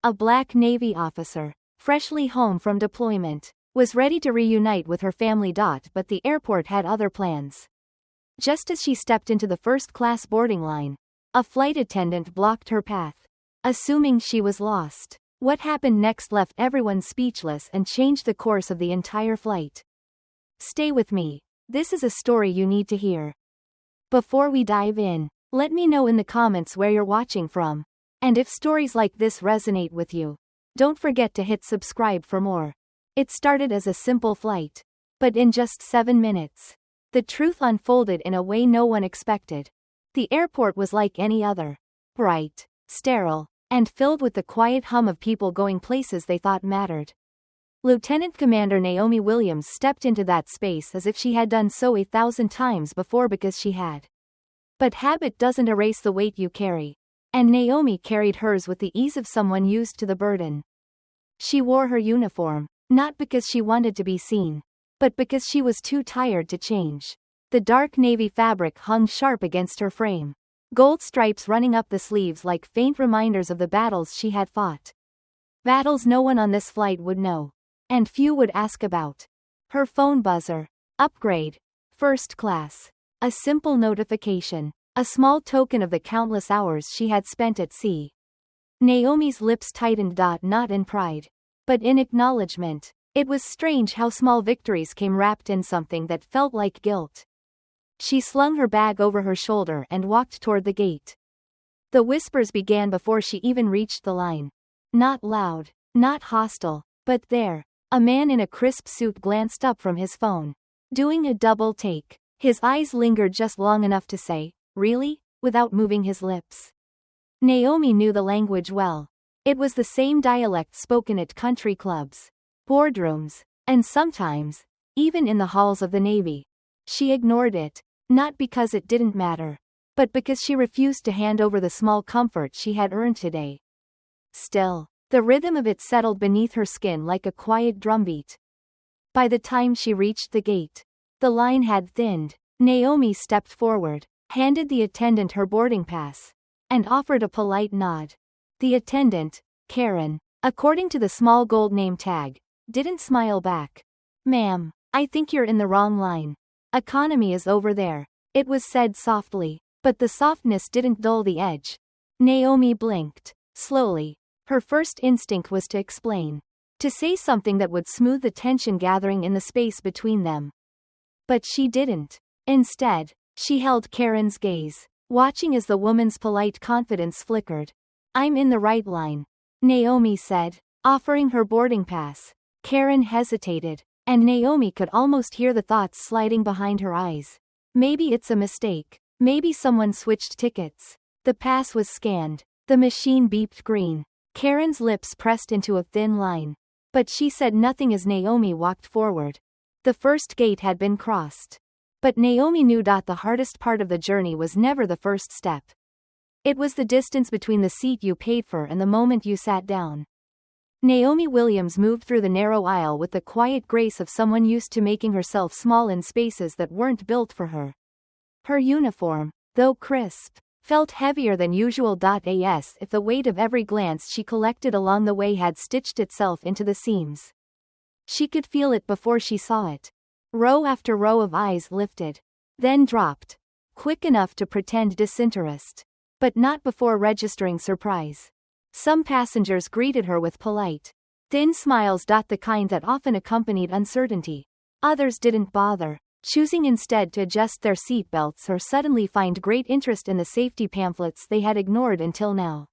a Black Navy officer, freshly home from deployment, was ready to reunite with her family. But the airport had other plans. Just as she stepped into the first-class boarding line, a flight attendant blocked her path, assuming she was lost. What happened next left everyone speechless and changed the course of the entire flight. Stay with me. This is a story you need to hear. Before we dive in, let me know in the comments where you're watching from. And if stories like this resonate with you, don't forget to hit subscribe for more. It started as a simple flight. But in just 7 minutes, the truth unfolded in a way no one expected. The airport was like any other. Bright, sterile, and filled with the quiet hum of people going places they thought mattered. Lieutenant Commander Naomi Williams stepped into that space as if she had done so 1,000 times before, because she had. But habit doesn't erase the weight you carry. And Naomi carried hers with the ease of someone used to the burden. She wore her uniform, not because she wanted to be seen, but because she was too tired to change. The dark navy fabric hung sharp against her frame, gold stripes running up the sleeves like faint reminders of the battles she had fought. Battles no one on this flight would know, and few would ask about. Her phone buzzer. Upgrade. First class. A simple notification. A small token of the countless hours she had spent at sea. Naomi's lips tightened. Not in pride, but in acknowledgement. It was strange how small victories came wrapped in something that felt like guilt. She slung her bag over her shoulder and walked toward the gate. The whispers began before she even reached the line. Not loud, not hostile, but there. A man in a crisp suit glanced up from his phone, doing a double take. His eyes lingered just long enough to say, "Really?" without moving his lips. Naomi knew the language well. It was the same dialect spoken at country clubs, boardrooms, and sometimes, even in the halls of the Navy. She ignored it, not because it didn't matter, but because she refused to hand over the small comfort she had earned today. Still, the rhythm of it settled beneath her skin like a quiet drumbeat. By the time she reached the gate, the line had thinned. Naomi stepped forward, handed the attendant her boarding pass, and offered a polite nod. The attendant, Karen, according to the small gold name tag, didn't smile back. "Ma'am, I think you're in the wrong line. Economy is over there," it was said softly, but the softness didn't dull the edge. Naomi blinked, slowly. Her first instinct was to explain, to say something that would smooth the tension gathering in the space between them. But she didn't. Instead, she held Karen's gaze, watching as the woman's polite confidence flickered. "I'm in the right line," Naomi said, offering her boarding pass. Karen hesitated, and Naomi could almost hear the thoughts sliding behind her eyes. Maybe it's a mistake. Maybe someone switched tickets. The pass was scanned. The machine beeped green. Karen's lips pressed into a thin line. But she said nothing as Naomi walked forward. The first gate had been crossed. But Naomi knew the hardest part of the journey was never the first step. It was the distance between the seat you paid for and the moment you sat down. Naomi Williams moved through the narrow aisle with the quiet grace of someone used to making herself small in spaces that weren't built for her. Her uniform, though crisp, felt heavier than usual. As if the weight of every glance she collected along the way had stitched itself into the seams. She could feel it before she saw it. Row after row of eyes lifted, then dropped, quick enough to pretend disinterest, but not before registering surprise. Some passengers greeted her with polite, thin smiles. The kind that often accompanied uncertainty. Others didn't bother, choosing instead to adjust their seatbelts or suddenly find great interest in the safety pamphlets they had ignored until now.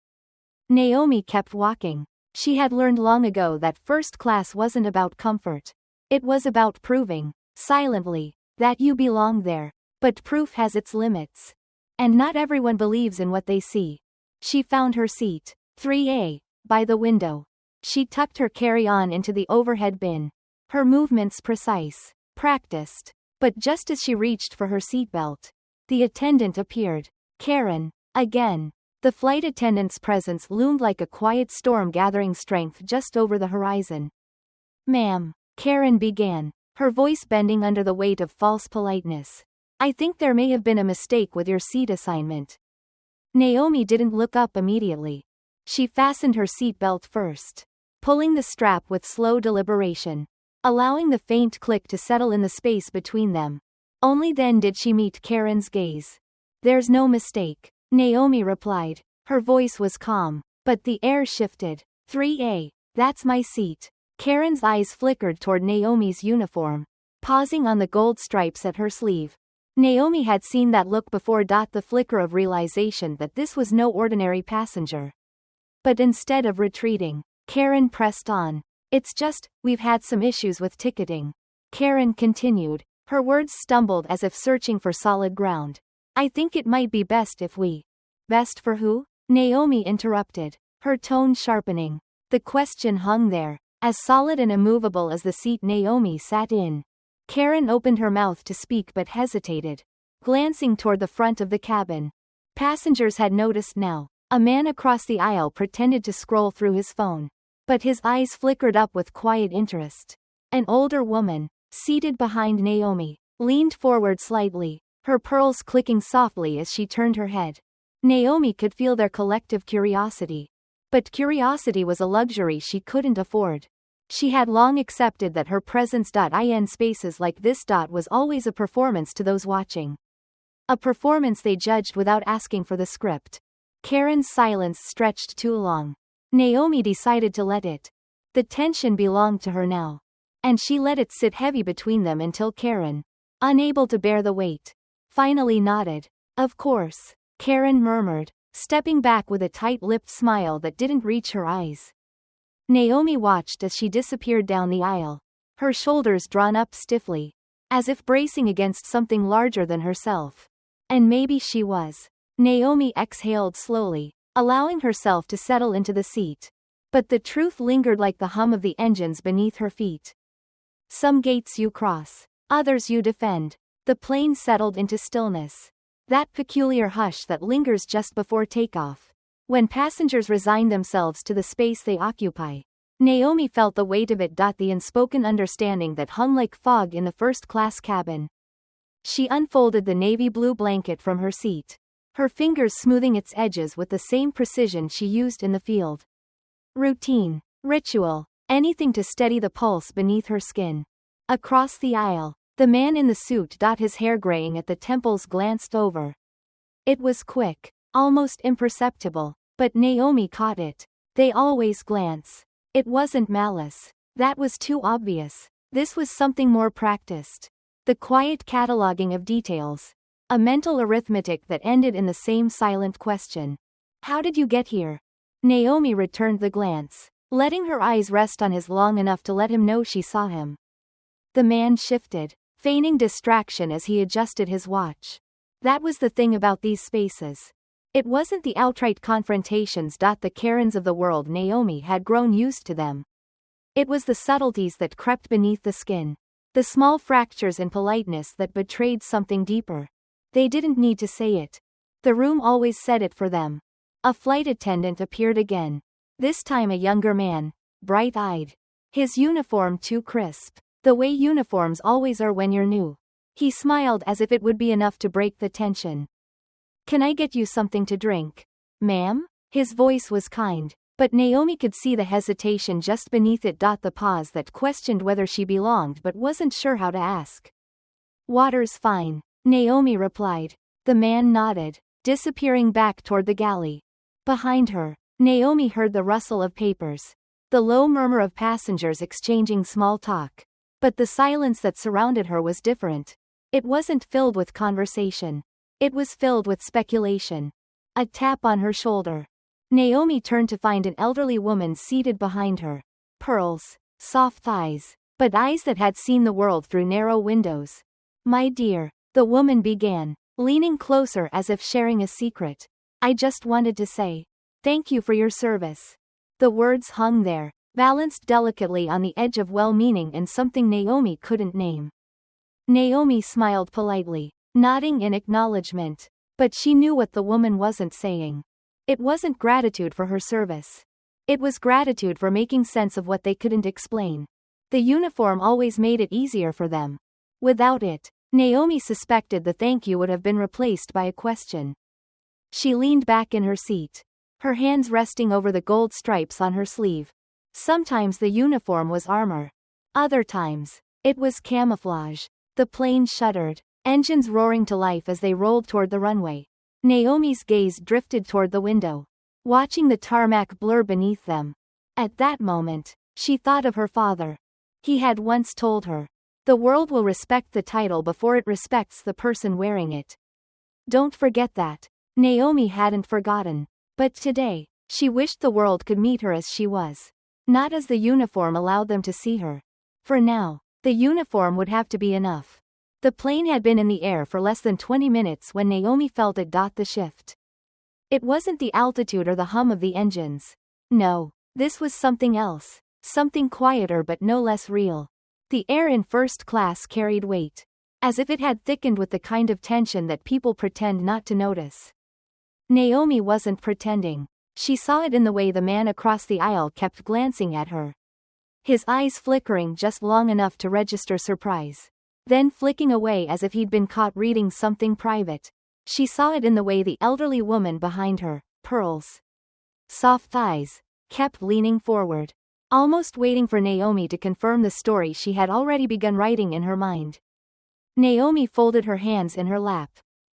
Naomi kept walking. She had learned long ago that first class wasn't about comfort. It was about proving, silently, that you belong there. But proof has its limits. And not everyone believes in what they see. She found her seat, 3A, by the window. She tucked her carry-on into the overhead bin. Her movements precise, practiced. But just as she reached for her seatbelt, the attendant appeared. Karen, again. The flight attendant's presence loomed like a quiet storm gathering strength just over the horizon. "Ma'am," Karen began, her voice bending under the weight of false politeness. "I think there may have been a mistake with your seat assignment." Naomi didn't look up immediately. She fastened her seatbelt first, pulling the strap with slow deliberation, allowing the faint click to settle in the space between them. Only then did she meet Karen's gaze. "There's no mistake," Naomi replied. Her voice was calm, but the air shifted. 3A, that's my seat. Karen's eyes flickered toward Naomi's uniform, pausing on the gold stripes at her sleeve. Naomi had seen that look before. The flicker of realization that this was no ordinary passenger. But instead of retreating, Karen pressed on. "It's just, we've had some issues with ticketing," Karen continued. Her words stumbled as if searching for solid ground. "I think it might be best if we..." "Best for who?" Naomi interrupted, her tone sharpening. The question hung there, as solid and immovable as the seat Naomi sat in. Karen opened her mouth to speak but hesitated, glancing toward the front of the cabin. Passengers had noticed now. A man across the aisle pretended to scroll through his phone, but his eyes flickered up with quiet interest. An older woman, seated behind Naomi, leaned forward slightly, her pearls clicking softly as she turned her head. Naomi could feel their collective curiosity. But curiosity was a luxury she couldn't afford. She had long accepted that her presence in spaces like this was always a performance to those watching. A performance they judged without asking for the script. Karen's silence stretched too long. Naomi decided to let it. The tension belonged to her now. And she let it sit heavy between them until Karen, unable to bear the weight, finally nodded. "Of course," Karen murmured, stepping back with a tight-lipped smile that didn't reach her eyes. Naomi watched as she disappeared down the aisle, her shoulders drawn up stiffly, as if bracing against something larger than herself. And maybe she was. Naomi exhaled slowly, allowing herself to settle into the seat. But the truth lingered like the hum of the engines beneath her feet. Some gates you cross, others you defend. The plane settled into stillness. That peculiar hush that lingers just before takeoff, when passengers resign themselves to the space they occupy. Naomi felt the weight of it. The unspoken understanding that hung like fog in the first-class cabin. She unfolded the navy blue blanket from her seat, her fingers smoothing its edges with the same precision she used in the field. Routine, ritual, anything to steady the pulse beneath her skin. Across the aisle, the man in the suit, his hair graying at the temples, glanced over. It was quick, almost imperceptible, but Naomi caught it. They always glance. It wasn't malice. That was too obvious. This was something more practiced. The quiet cataloging of details. A mental arithmetic that ended in the same silent question. "How did you get here?" Naomi returned the glance, letting her eyes rest on his long enough to let him know she saw him. The man shifted, feigning distraction as he adjusted his watch. That was the thing about these spaces. It wasn't the outright confrontations. The Karens of the world, Naomi had grown used to them. It was the subtleties that crept beneath the skin. The small fractures in politeness that betrayed something deeper. They didn't need to say it. The room always said it for them. A flight attendant appeared again. This time a younger man, bright-eyed. His uniform too crisp. The way uniforms always are when you're new. He smiled as if it would be enough to break the tension. "Can I get you something to drink, ma'am?" His voice was kind, but Naomi could see the hesitation just beneath it. The pause that questioned whether she belonged but wasn't sure how to ask. "Water's fine," Naomi replied. The man nodded, disappearing back toward the galley. Behind her, Naomi heard the rustle of papers, the low murmur of passengers exchanging small talk. But the silence that surrounded her was different. It wasn't filled with conversation. It was filled with speculation. A tap on her shoulder. Naomi turned to find an elderly woman seated behind her. Pearls, soft eyes, but eyes that had seen the world through narrow windows. "My dear," the woman began, leaning closer as if sharing a secret. "I just wanted to say, thank you for your service." The words hung there, balanced delicately on the edge of well-meaning and something Naomi couldn't name. Naomi smiled politely, nodding in acknowledgement. But she knew what the woman wasn't saying. It wasn't gratitude for her service. It was gratitude for making sense of what they couldn't explain. The uniform always made it easier for them. Without it, Naomi suspected the thank you would have been replaced by a question. She leaned back in her seat, her hands resting over the gold stripes on her sleeve. Sometimes the uniform was armor. Other times, it was camouflage. The plane shuddered, engines roaring to life as they rolled toward the runway. Naomi's gaze drifted toward the window, watching the tarmac blur beneath them. At that moment, she thought of her father. He had once told her, "The world will respect the title before it respects the person wearing it." Don't forget that. Naomi hadn't forgotten. But today, she wished the world could meet her as she was. Not as the uniform allowed them to see her. For now, the uniform would have to be enough. The plane had been in the air for less than 20 minutes when Naomi felt it. The shift. It wasn't the altitude or the hum of the engines. No, this was something else. Something quieter but no less real. The air in first class carried weight. As if it had thickened with the kind of tension that people pretend not to notice. Naomi wasn't pretending. She saw it in the way the man across the aisle kept glancing at her. His eyes flickering just long enough to register surprise. Then flicking away as if he'd been caught reading something private. She saw it in the way the elderly woman behind her, Pearl's soft eyes, kept leaning forward, almost waiting for Naomi to confirm the story she had already begun writing in her mind. Naomi folded her hands in her lap.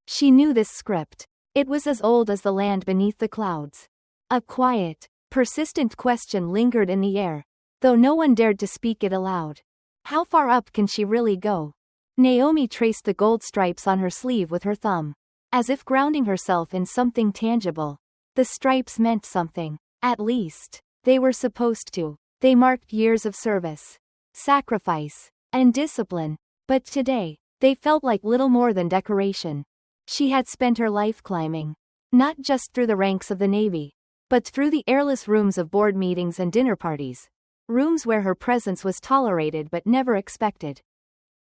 She knew this script. It was as old as the land beneath the clouds. A quiet, persistent question lingered in the air, though no one dared to speak it aloud. How far up can she really go? Naomi traced the gold stripes on her sleeve with her thumb, as if grounding herself in something tangible. The stripes meant something. At least, they were supposed to. They marked years of service, sacrifice, and discipline. But today, they felt like little more than decoration. She had spent her life climbing, not just through the ranks of the Navy, but through the airless rooms of board meetings and dinner parties. Rooms where her presence was tolerated but never expected.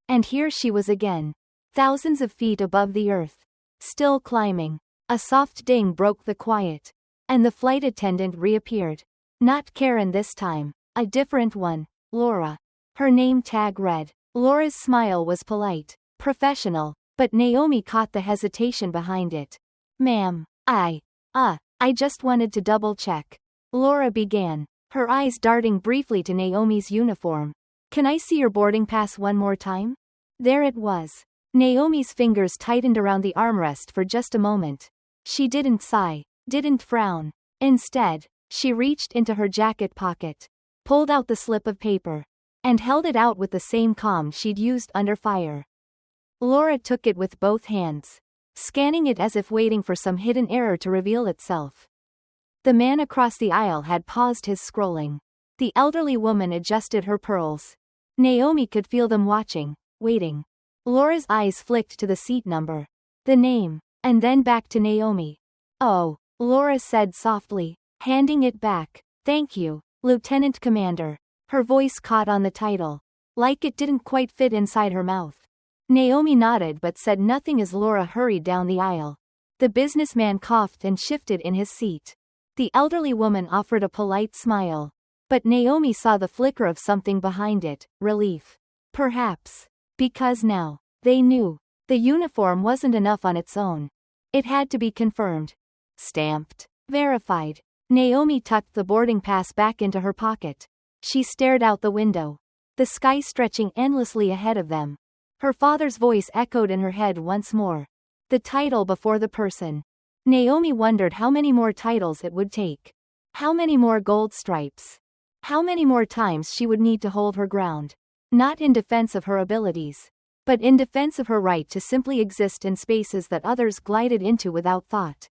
And here she was again, thousands of feet above the earth, still climbing. A soft ding broke the quiet, and the flight attendant reappeared. Not Karen this time, a different one, Laura. Her name tag read. Laura's smile was polite, professional, but Naomi caught the hesitation behind it. "Ma'am, I just wanted to double-check," Laura began, her eyes darting briefly to Naomi's uniform. "Can I see your boarding pass one more time?" There it was. Naomi's fingers tightened around the armrest for just a moment. She didn't sigh, didn't frown. Instead, she reached into her jacket pocket, pulled out the slip of paper, and held it out with the same calm she'd used under fire. Laura took it with both hands, scanning it as if waiting for some hidden error to reveal itself. The man across the aisle had paused his scrolling. The elderly woman adjusted her pearls. Naomi could feel them watching, waiting. Laura's eyes flicked to the seat number, the name, and then back to Naomi. "Oh," Laura said softly, handing it back. "Thank you, Lieutenant Commander." Her voice caught on the title, like it didn't quite fit inside her mouth. Naomi nodded but said nothing as Laura hurried down the aisle. The businessman coughed and shifted in his seat. The elderly woman offered a polite smile, but Naomi saw the flicker of something behind it, relief. Perhaps, because now, they knew, the uniform wasn't enough on its own. It had to be confirmed. Stamped. Verified. Naomi tucked the boarding pass back into her pocket. She stared out the window, the sky stretching endlessly ahead of them. Her father's voice echoed in her head once more. The title before the person. Naomi wondered how many more titles it would take. How many more gold stripes. How many more times she would need to hold her ground. Not in defense of her abilities, but in defense of her right to simply exist in spaces that others glided into without thought.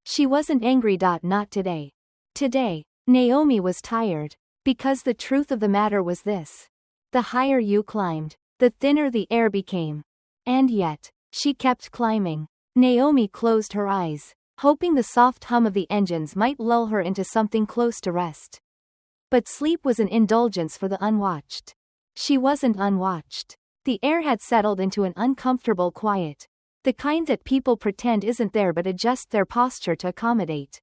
She wasn't angry. Not today. Today, Naomi was tired. Because the truth of the matter was this. The higher you climbed, the thinner the air became. And yet, she kept climbing. Naomi closed her eyes, hoping the soft hum of the engines might lull her into something close to rest. But sleep was an indulgence for the unwatched. She wasn't unwatched. The air had settled into an uncomfortable quiet. The kind that people pretend isn't there but adjust their posture to accommodate.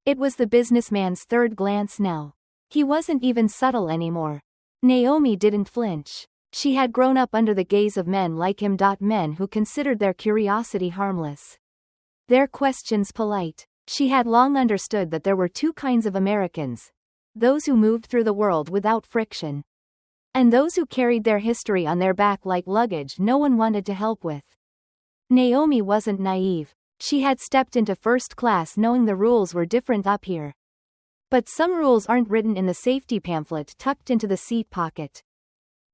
It was the businessman's third glance now. He wasn't even subtle anymore. Naomi didn't flinch. She had grown up under the gaze of men like him. Men who considered their curiosity harmless, their questions polite. She had long understood that there were two kinds of Americans: those who moved through the world without friction, and those who carried their history on their back like luggage no one wanted to help with. Naomi wasn't naive. She had stepped into first class knowing the rules were different up here. But some rules aren't written in the safety pamphlet tucked into the seat pocket.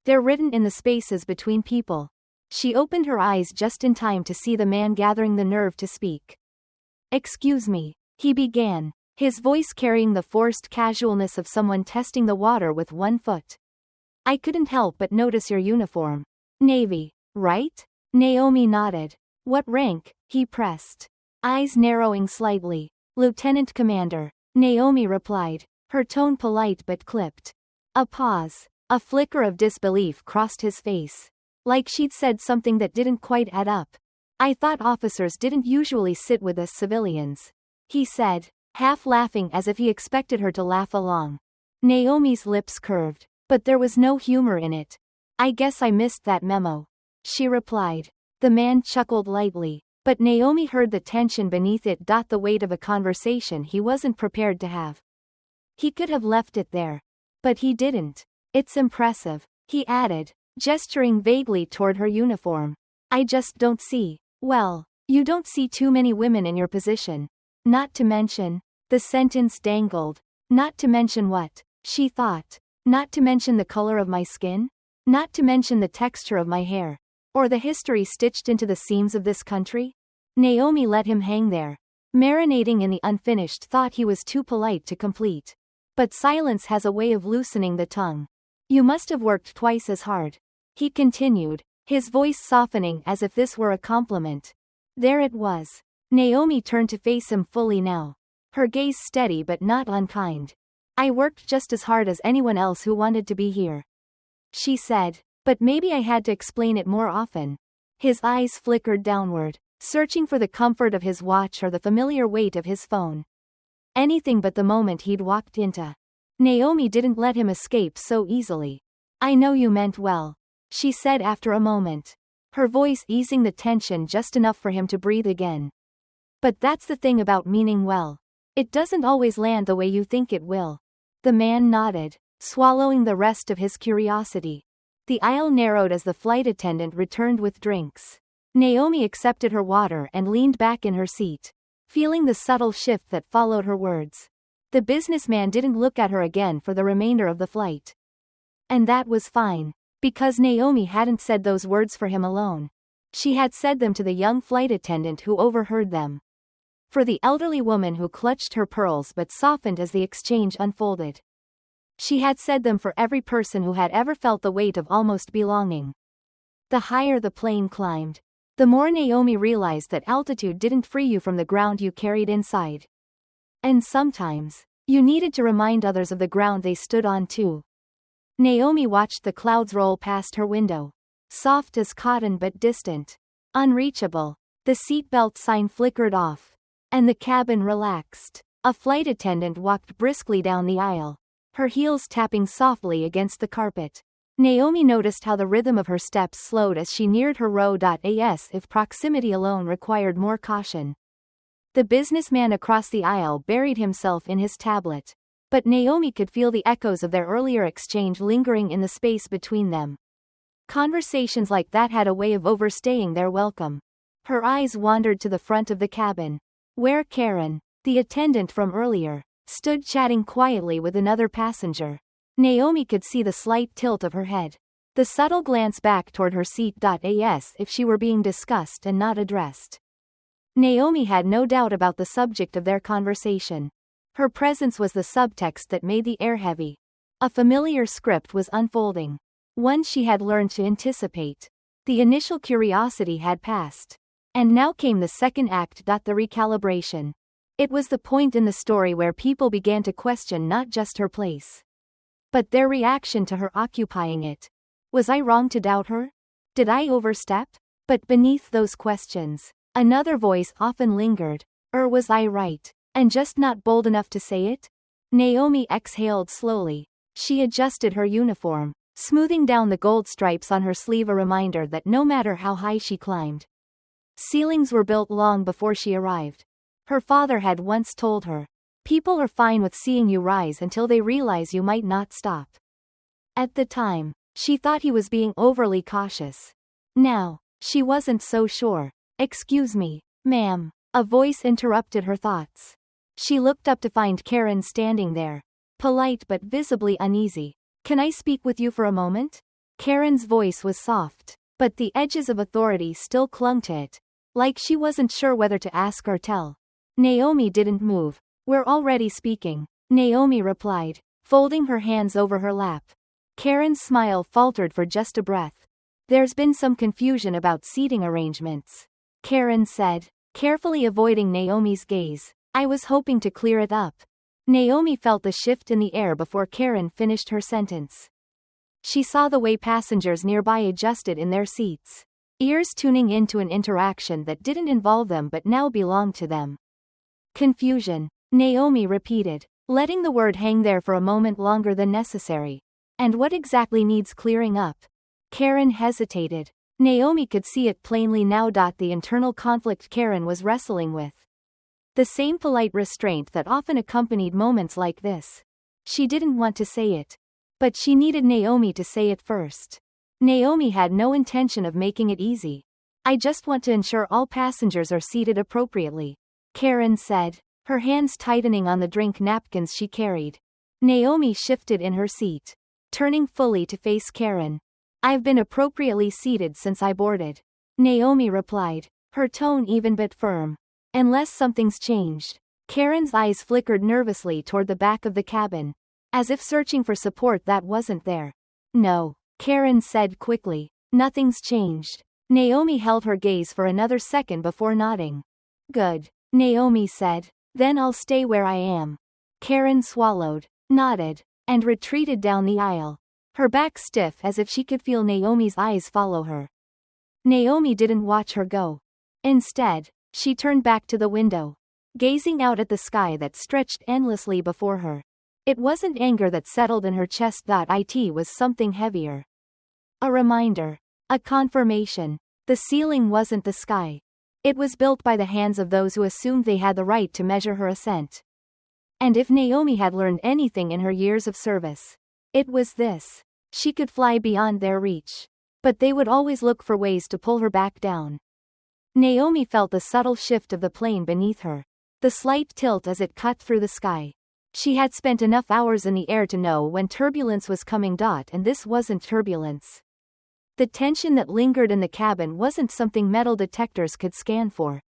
They're written in the spaces between people. She opened her eyes just in time to see the man gathering the nerve to speak. "Excuse me," he began, his voice carrying the forced casualness of someone testing the water with one foot. "I couldn't help but notice your uniform. Navy, right?" Naomi nodded. "What rank?" he pressed, eyes narrowing slightly. "Lieutenant Commander," Naomi replied, her tone polite but clipped. A pause. A flicker of disbelief crossed his face. Like she'd said something that didn't quite add up. "I thought officers didn't usually sit with us civilians," he said, half laughing as if he expected her to laugh along. Naomi's lips curved, but there was no humor in it. "I guess I missed that memo," she replied. The man chuckled lightly, but Naomi heard the tension beneath it. The weight of a conversation he wasn't prepared to have. He could have left it there. But he didn't. "It's impressive," he added, gesturing vaguely toward her uniform. "I just don't see." "Well, you don't see too many women in your position. Not to mention," the sentence dangled. "Not to mention what?" she thought. "Not to mention the color of my skin? Not to mention the texture of my hair? Or the history stitched into the seams of this country?" Naomi let him hang there, marinating in the unfinished thought he was too polite to complete. But silence has a way of loosening the tongue. "You must have worked twice as hard," he continued, his voice softening as if this were a compliment. There it was. Naomi turned to face him fully now, her gaze steady but not unkind. "I worked just as hard as anyone else who wanted to be here," she said. "But maybe I had to explain it more often." His eyes flickered downward, searching for the comfort of his watch or the familiar weight of his phone. Anything but the moment he'd walked into. Naomi didn't let him escape so easily. "I know you meant well," she said after a moment, her voice easing the tension just enough for him to breathe again. "But that's the thing about meaning well. It doesn't always land the way you think it will." The man nodded, swallowing the rest of his curiosity. The aisle narrowed as the flight attendant returned with drinks. Naomi accepted her water and leaned back in her seat, feeling the subtle shift that followed her words. The businessman didn't look at her again for the remainder of the flight. And that was fine, because Naomi hadn't said those words for him alone. She had said them to the young flight attendant who overheard them. For the elderly woman who clutched her pearls but softened as the exchange unfolded. She had said them for every person who had ever felt the weight of almost belonging. The higher the plane climbed, the more Naomi realized that altitude didn't free you from the ground you carried inside. And sometimes, you needed to remind others of the ground they stood on too. Naomi watched the clouds roll past her window. Soft as cotton but distant. Unreachable. The seatbelt sign flickered off. And the cabin relaxed. A flight attendant walked briskly down the aisle, her heels tapping softly against the carpet. Naomi noticed how the rhythm of her steps slowed as she neared her row. As if proximity alone required more caution. The businessman across the aisle buried himself in his tablet. But Naomi could feel the echoes of their earlier exchange lingering in the space between them. Conversations like that had a way of overstaying their welcome. Her eyes wandered to the front of the cabin, where Karen, the attendant from earlier, stood chatting quietly with another passenger. Naomi could see the slight tilt of her head, the subtle glance back toward her seat. As if she were being discussed and not addressed. Naomi had no doubt about the subject of their conversation. Her presence was the subtext that made the air heavy. A familiar script was unfolding, one she had learned to anticipate. The initial curiosity had passed. And now came the second act. The recalibration. It was the point in the story where people began to question not just her place, but their reaction to her occupying it. Was I wrong to doubt her? Did I overstep? But beneath those questions, another voice often lingered. Was I right, and just not bold enough to say it? Naomi exhaled slowly. She adjusted her uniform, smoothing down the gold stripes on her sleeve, a reminder that no matter how high she climbed, ceilings were built long before she arrived. Her father had once told her, "People are fine with seeing you rise until they realize you might not stop." At the time, she thought he was being overly cautious. Now, she wasn't so sure. "Excuse me, ma'am," a voice interrupted her thoughts. She looked up to find Karen standing there, polite but visibly uneasy. "Can I speak with you for a moment?" Karen's voice was soft, but the edges of authority still clung to it, like she wasn't sure whether to ask or tell. Naomi didn't move. "We're already speaking," Naomi replied, folding her hands over her lap. Karen's smile faltered for just a breath. "There's been some confusion about seating arrangements," Karen said, carefully avoiding Naomi's gaze. "I was hoping to clear it up." Naomi felt the shift in the air before Karen finished her sentence. She saw the way passengers nearby adjusted in their seats, ears tuning into an interaction that didn't involve them but now belonged to them. "Confusion," Naomi repeated, letting the word hang there for a moment longer than necessary. "And what exactly needs clearing up?" Karen hesitated. Naomi could see it plainly now. The internal conflict Karen was wrestling with. The same polite restraint that often accompanied moments like this. She didn't want to say it, but she needed Naomi to say it first. Naomi had no intention of making it easy. "I just want to ensure all passengers are seated appropriately," Karen said, her hands tightening on the drink napkins she carried. Naomi shifted in her seat, turning fully to face Karen. "I've been appropriately seated since I boarded," Naomi replied, her tone even but firm. "Unless something's changed." Karen's eyes flickered nervously toward the back of the cabin, as if searching for support that wasn't there. "No," Karen said quickly. "Nothing's changed." Naomi held her gaze for another second before nodding. "Good," Naomi said. "Then I'll stay where I am." Karen swallowed, nodded, and retreated down the aisle, her back stiff as if she could feel Naomi's eyes follow her. Naomi didn't watch her go. Instead, she turned back to the window, gazing out at the sky that stretched endlessly before her. It wasn't anger that settled in her chest. It was something heavier. A reminder. A confirmation. The ceiling wasn't the sky. It was built by the hands of those who assumed they had the right to measure her ascent. And if Naomi had learned anything in her years of service, it was this. She could fly beyond their reach, but they would always look for ways to pull her back down. Naomi felt the subtle shift of the plane beneath her, the slight tilt as it cut through the sky. She had spent enough hours in the air to know when turbulence was coming. And this wasn't turbulence. The tension that lingered in the cabin wasn't something metal detectors could scan for.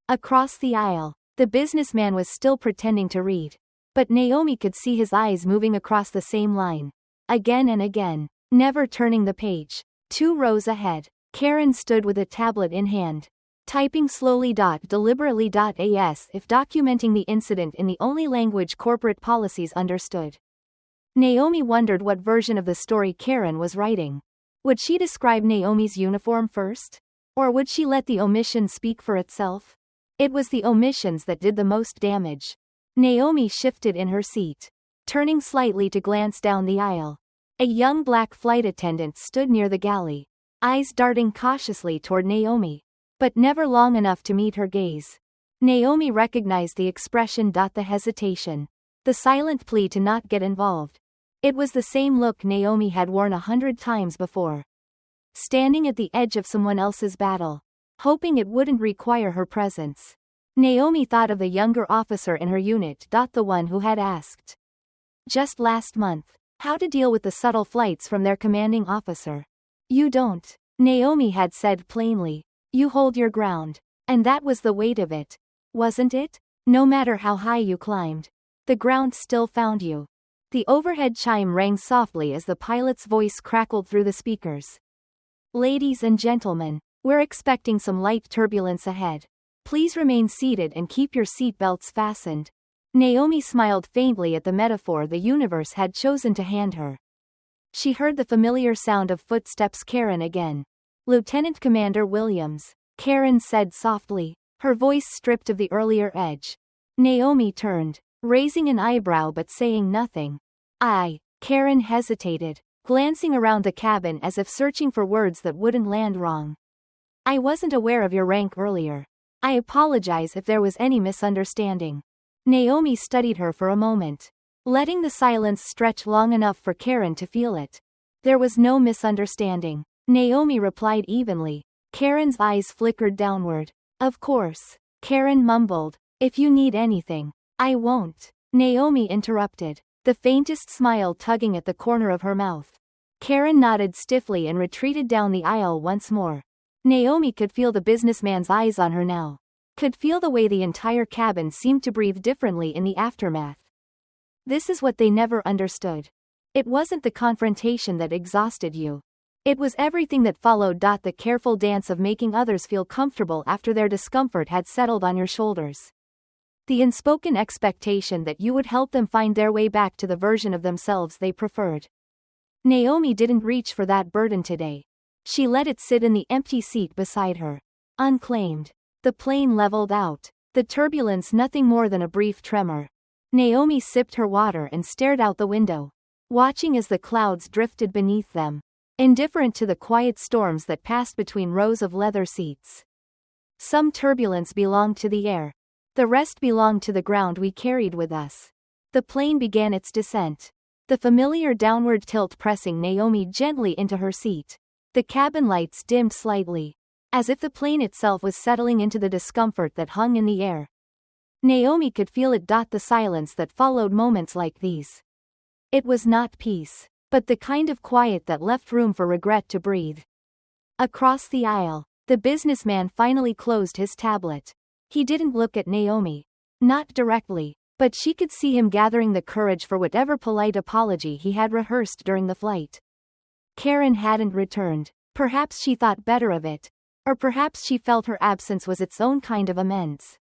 Across the aisle, the businessman was still pretending to read, but Naomi could see his eyes moving across the same line, again and again, never turning the page. 2 rows ahead, Karen stood with a tablet in hand, typing slowly. Deliberately. As if documenting the incident in the only language corporate policies understood. Naomi wondered what version of the story Karen was writing. Would she describe Naomi's uniform first? Or would she let the omission speak for itself? It was the omissions that did the most damage. Naomi shifted in her seat, turning slightly to glance down the aisle. A young black flight attendant stood near the galley, eyes darting cautiously toward Naomi, but never long enough to meet her gaze. Naomi recognized the expression. The hesitation, the silent plea to not get involved. It was the same look Naomi had worn 100 times before. Standing at the edge of someone else's battle, hoping it wouldn't require her presence. Naomi thought of the younger officer in her unit. The one who had asked, just last month, how to deal with the subtle flights from their commanding officer. "You don't," Naomi had said plainly. "You hold your ground." And that was the weight of it, wasn't it? No matter how high you climbed, the ground still found you. The overhead chime rang softly as the pilot's voice crackled through the speakers. "Ladies and gentlemen, we're expecting some light turbulence ahead. Please remain seated and keep your seat belts fastened." Naomi smiled faintly at the metaphor the universe had chosen to hand her. She heard the familiar sound of footsteps. "Karen again." "Lieutenant Commander Williams," Karen said softly, her voice stripped of the earlier edge. Naomi turned, raising an eyebrow but saying nothing. Karen hesitated, glancing around the cabin as if searching for words that wouldn't land wrong. "I wasn't aware of your rank earlier. I apologize if there was any misunderstanding. Naomi studied her for a moment, letting the silence stretch long enough for Karen to feel it. There was no misunderstanding, Naomi replied evenly. Karen's eyes flickered downward. Of course, Karen mumbled. If you need anything. I won't. Naomi interrupted, the faintest smile tugging at the corner of her mouth. Karen nodded stiffly and retreated down the aisle once more. Naomi could feel the businessman's eyes on her now. Could feel the way the entire cabin seemed to breathe differently in the aftermath. This is what they never understood. It wasn't the confrontation that exhausted you. It was everything that followed. The careful dance of making others feel comfortable after their discomfort had settled on your shoulders. The unspoken expectation that you would help them find their way back to the version of themselves they preferred. Naomi didn't reach for that burden today. She let it sit in the empty seat beside her. Unclaimed. The plane leveled out, the turbulence nothing more than a brief tremor. Naomi sipped her water and stared out the window, watching as the clouds drifted beneath them, indifferent to the quiet storms that passed between rows of leather seats. Some turbulence belonged to the air. The rest belonged to the ground we carried with us. The plane began its descent, the familiar downward tilt pressing Naomi gently into her seat. The cabin lights dimmed slightly, as if the plane itself was settling into the discomfort that hung in the air. Naomi could feel it. The silence that followed moments like these. It was not peace, but the kind of quiet that left room for regret to breathe. Across the aisle, the businessman finally closed his tablet. He didn't look at Naomi. Not directly, but she could see him gathering the courage for whatever polite apology he had rehearsed during the flight. Karen hadn't returned. Perhaps she thought better of it. Or perhaps she felt her absence was its own kind of amends.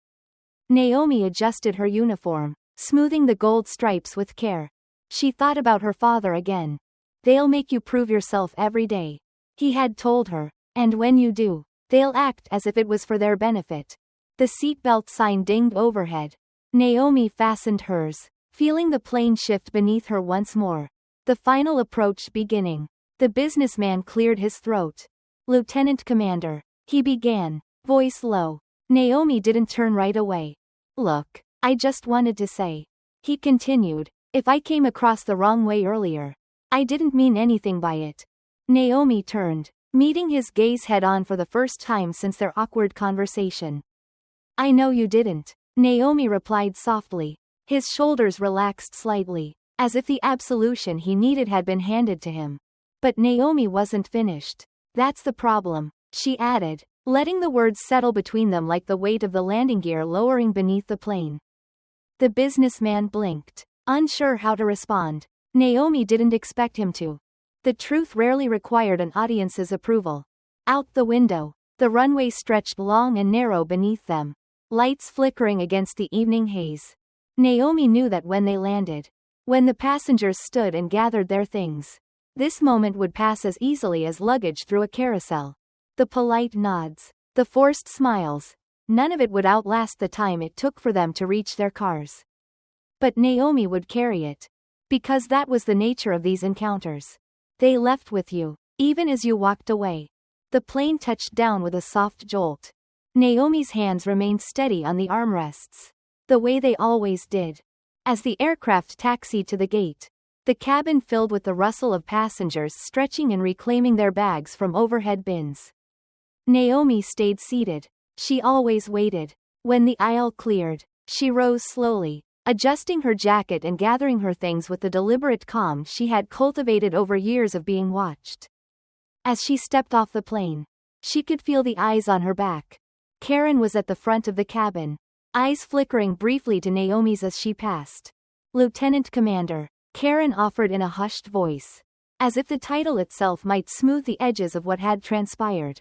Naomi adjusted her uniform, smoothing the gold stripes with care. She thought about her father again. They'll make you prove yourself every day, he had told her, and when you do, they'll act as if it was for their benefit. The seatbelt sign dinged overhead. Naomi fastened hers, feeling the plane shift beneath her once more. The final approach beginning. The businessman cleared his throat. Lieutenant Commander, he began, voice low. Naomi didn't turn right away. Look, I just wanted to say. He continued, if I came across the wrong way earlier, I didn't mean anything by it. Naomi turned, meeting his gaze head-on for the first time since their awkward conversation. I know you didn't, Naomi replied softly. His shoulders relaxed slightly, as if the absolution he needed had been handed to him. But Naomi wasn't finished. That's the problem, she added, letting the words settle between them like the weight of the landing gear lowering beneath the plane. The businessman blinked, unsure how to respond. Naomi didn't expect him to. The truth rarely required an audience's approval. Out the window, the runway stretched long and narrow beneath them, lights flickering against the evening haze. Naomi knew that when they landed, when the passengers stood and gathered their things, this moment would pass as easily as luggage through a carousel. The polite nods, the forced smiles, none of it would outlast the time it took for them to reach their cars. But Naomi would carry it. Because that was the nature of these encounters. They left with you, even as you walked away. The plane touched down with a soft jolt. Naomi's hands remained steady on the armrests, the way they always did. As the aircraft taxied to the gate, the cabin filled with the rustle of passengers stretching and reclaiming their bags from overhead bins. Naomi stayed seated. She always waited. When the aisle cleared, she rose slowly, adjusting her jacket and gathering her things with the deliberate calm she had cultivated over years of being watched. As she stepped off the plane, she could feel the eyes on her back. Karen was at the front of the cabin, eyes flickering briefly to Naomi's as she passed. Lieutenant Commander, Karen offered in a hushed voice, as if the title itself might smooth the edges of what had transpired.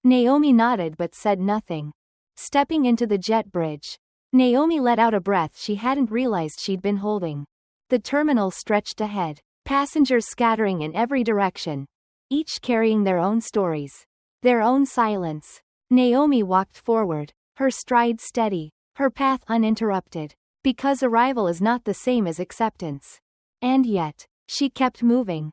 Naomi nodded but said nothing. Stepping into the jet bridge, Naomi let out a breath she hadn't realized she'd been holding. The terminal stretched ahead, passengers scattering in every direction, each carrying their own stories, their own silence. Naomi walked forward, her stride steady, her path uninterrupted, because arrival is not the same as acceptance. And yet, she kept moving.